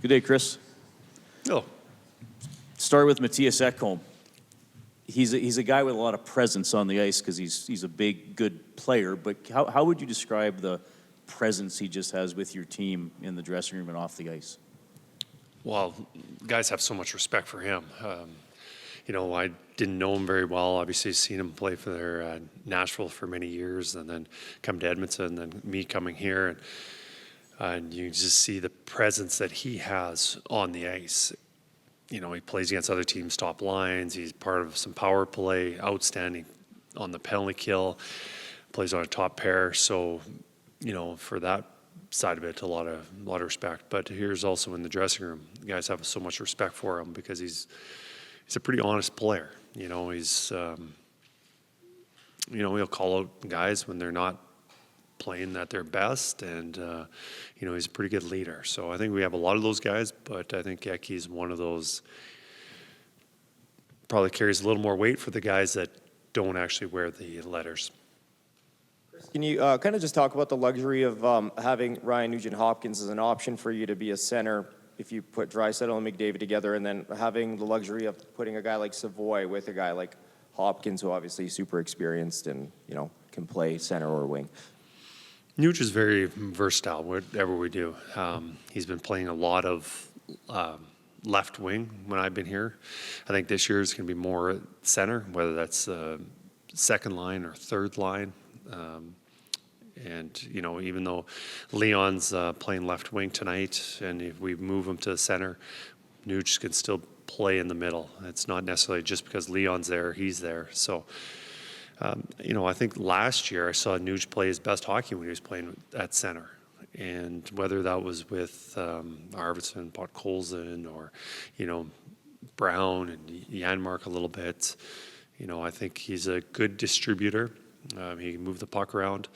Good day, Kris. Oh, Start with Matthias Ekholm. He's a guy with a lot of presence on the ice because he's a big, good player. But how would you describe the presence he just has with your team in the dressing room and off the ice? well, guys have so much respect for him. I didn't know him very well. Obviously, seen him play for their Nashville for many years, and then come to Edmonton, and then me coming here, and you just see the presence that he has on the ice. He plays against other teams' top lines. He's part of some power play, outstanding on the penalty kill, plays on a top pair. So, for that side of it, a lot of respect. But here's also in the dressing room, the guys have so much respect for him because he's a pretty honest player. He's he'll call out guys when they're not playing at their best, and he's a pretty good leader. So I think we have a lot of those guys, but I think Ecky's one of those, probably carries a little more weight for the guys that don't actually wear the letters. Can you kind of just talk about the luxury of having Ryan Nugent-Hopkins as an option for you to be a center if you put Draisaitl and McDavid together, and then having the luxury of putting a guy like Savoy with a guy like Hopkins, who obviously is super experienced and can play center or wing? Nuge is very versatile, whatever we do. He's been playing a lot of left wing when I've been here. I think this year is going to be more center, whether that's second line or third line. And even though Leon's playing left wing tonight, and if we move him to center, Nuge can still play in the middle. It's not necessarily just because Leon's there, he's there. So, I think last year I saw Nuge play his best hockey when he was playing at center. And whether that was with Arvidsson, Podkolzin, or, Brown and Janmark a little bit, I think he's a good distributor. He can move the puck around,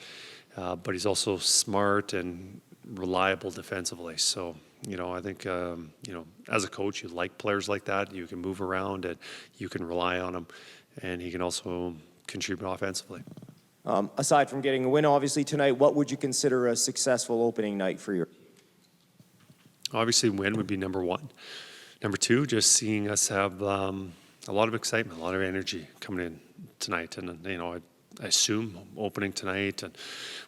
but he's also smart and reliable defensively. So, I think, as a coach, you like players like that. You can move around and you can rely on him, and he can also contribute offensively. Aside from getting a win, obviously, tonight, what would you consider a successful opening night for your? Obviously, win would be number one. Number two, just seeing us have a lot of excitement, a lot of energy coming in tonight. And, I assume opening tonight, and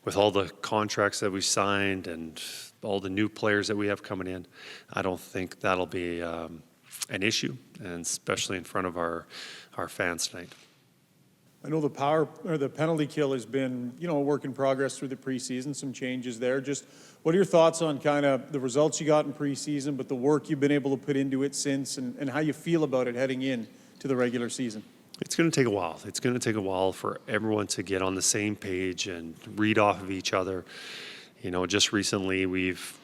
with all the contracts that we signed and all the new players that we have coming in, I don't think that'll be an issue, and especially in front of our fans tonight. I know the penalty kill has been, a work in progress through the preseason, some changes there. Just what are your thoughts on kind of the results you got in preseason, but the work you've been able to put into it since, and how you feel about it heading in to the regular season? It's going to take a while. It's going to take a while for everyone to get on the same page and read off of each other. Just recently we've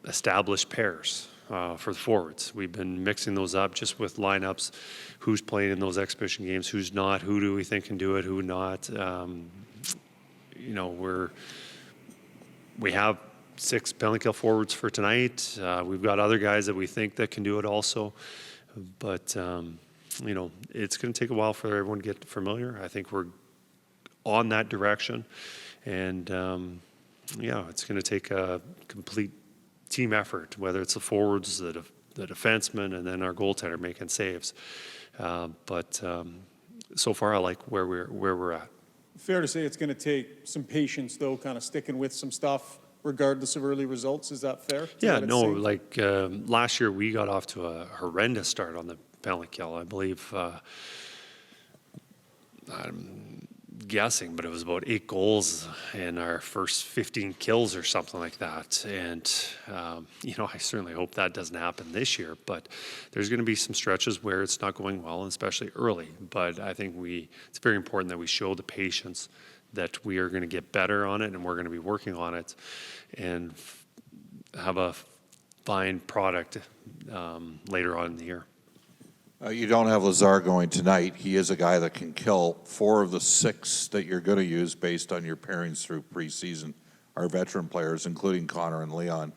established pairs for the forwards. We've been mixing those up just with lineups, who's playing in those exhibition games, who's not, who do we think can do it, who not. We have 6 penalty kill forwards for tonight. We've got other guys that we think that can do it also, but it's going to take a while for everyone to get familiar. I think we're on that direction, and it's going to take a complete team effort, whether it's the forwards, the defensemen, and then our goaltender making saves. But so far, I like where we're at. Fair to say it's going to take some patience, though, kind of sticking with some stuff regardless of early results. Is that fair? Yeah, no, last year we got off to a horrendous start on the penalty kill. I believe, I'm guessing, but it was about 8 goals in our first 15 kills or something like that. And, I certainly hope that doesn't happen this year, but there's going to be some stretches where it's not going well, and especially early. But I think it's very important that we show the patience that we are going to get better on it, and we're going to be working on it and have a fine product later on in the year. You don't have Lazar going tonight. He is a guy that can kill. 4 of the 6 that you're going to use based on your pairings through preseason are veteran players, including Connor and Leon.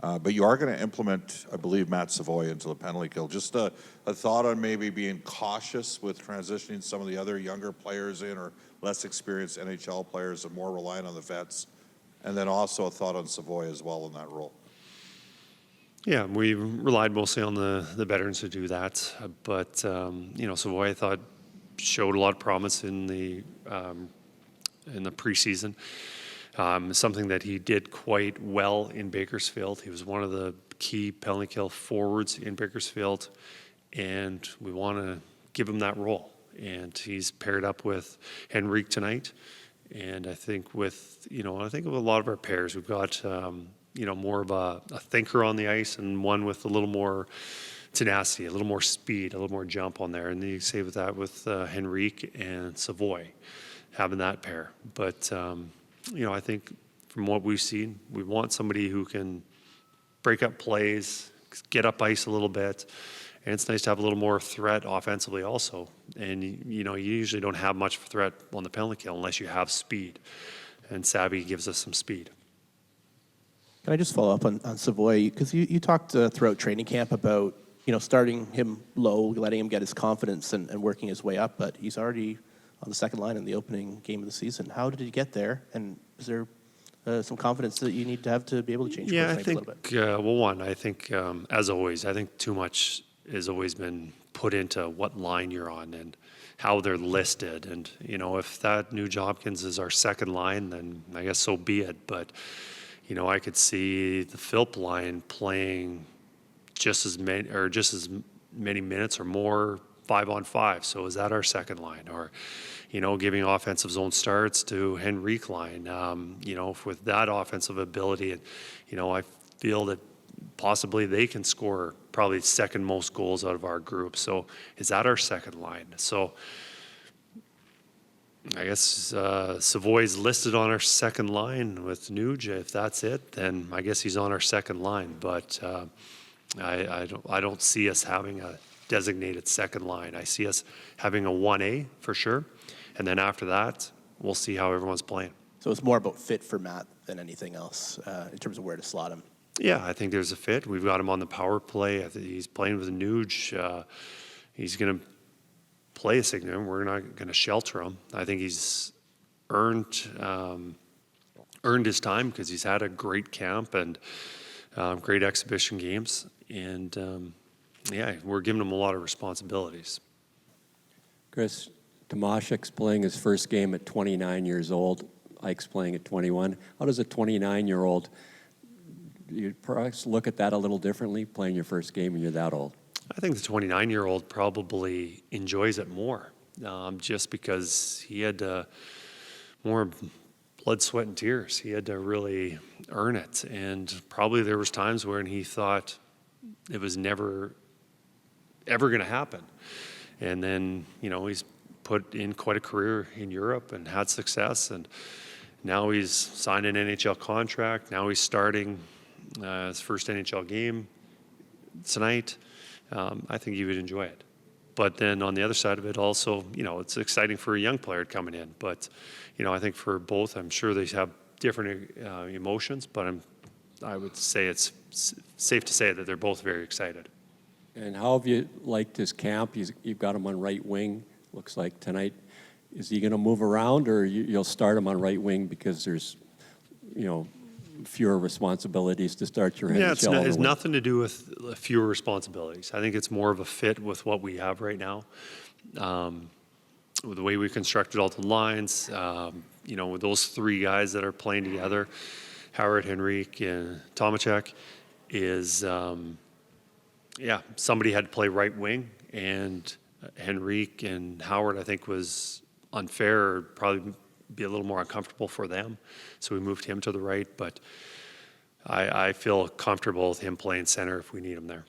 But you are going to implement, I believe, Matt Savoy into the penalty kill. Just a thought on maybe being cautious with transitioning some of the other younger players in, or less experienced NHL players and more reliant on the vets. And then also a thought on Savoy as well in that role. Yeah, we relied mostly on the veterans to do that. But, Savoy, I thought, showed a lot of promise in the preseason. Something that he did quite well in Bakersfield. He was one of the key penalty kill forwards in Bakersfield, and we want to give him that role. And he's paired up with Henrique tonight. And I think with a lot of our pairs, we've got more of a thinker on the ice and one with a little more tenacity, a little more speed, a little more jump on there. And you say with that with Henrique and Savoy, having that pair. But, I think from what we've seen, we want somebody who can break up plays, get up ice a little bit. And it's nice to have a little more threat offensively also. And, you usually don't have much threat on the penalty kill unless you have speed. And Savvy gives us some speed. Can I just follow up on Savoy? Because you talked throughout training camp about, starting him low, letting him get his confidence and working his way up, but he's already on the second line in the opening game of the season. How did he get there? And is there some confidence that you need to have to be able to change course a little bit? I think, as always, I think too much has always been put into what line you're on and how they're listed. And, if that Nuge Hopkins is our second line, then I guess so be it. But, I could see the Philp line playing just as many minutes or more 5-on-5. So is that our second line? Or, giving offensive zone starts to Henrique line, with that offensive ability. And, I feel that possibly they can score probably second most goals out of our group. So is that our second line? So I guess Savoy's listed on our second line with Nuge. If that's it, then I guess he's on our second line. But I don't see us having a designated second line. I see us having a 1A for sure. And then after that, we'll see how everyone's playing. So it's more about fit for Matt than anything else in terms of where to slot him. Yeah, I think there's a fit. We've got him on the power play. I think he's playing with Nuge. He's going to play a significant. We're not going to shelter him. I think he's earned his time because he's had a great camp and great exhibition games. And, we're giving him a lot of responsibilities. Kris, Tomaszek's playing his first game at 29 years old. Ike's playing at 21. How does a 29-year-old, you perhaps look at that a little differently, playing your first game when you're that old? I think the 29-year-old probably enjoys it more, just because he had more blood, sweat, and tears. He had to really earn it, and probably there was times when he thought it was never, ever going to happen. And then, he's put in quite a career in Europe and had success, and now he's signed an NHL contract. Now he's starting his first NHL game tonight. I think he would enjoy it. But then on the other side of it also, it's exciting for a young player coming in. But, I think for both, I'm sure they have different emotions, but I would say it's safe to say that they're both very excited. And how have you liked his camp? You've got him on right wing, looks like tonight. Is he going to move around, or you'll start him on right wing because there's, fewer responsibilities to start your NHL? It's nothing to do with fewer responsibilities. I think it's more of a fit with what we have right now. With the way we constructed all the lines, with those three guys that are playing together, Howard, Henrique, and Tomaszek, is, somebody had to play right wing, and Henrique and Howard, I think, was unfair, or probably be a little more uncomfortable for them. So we moved him to the right, but I feel comfortable with him playing center if we need him there.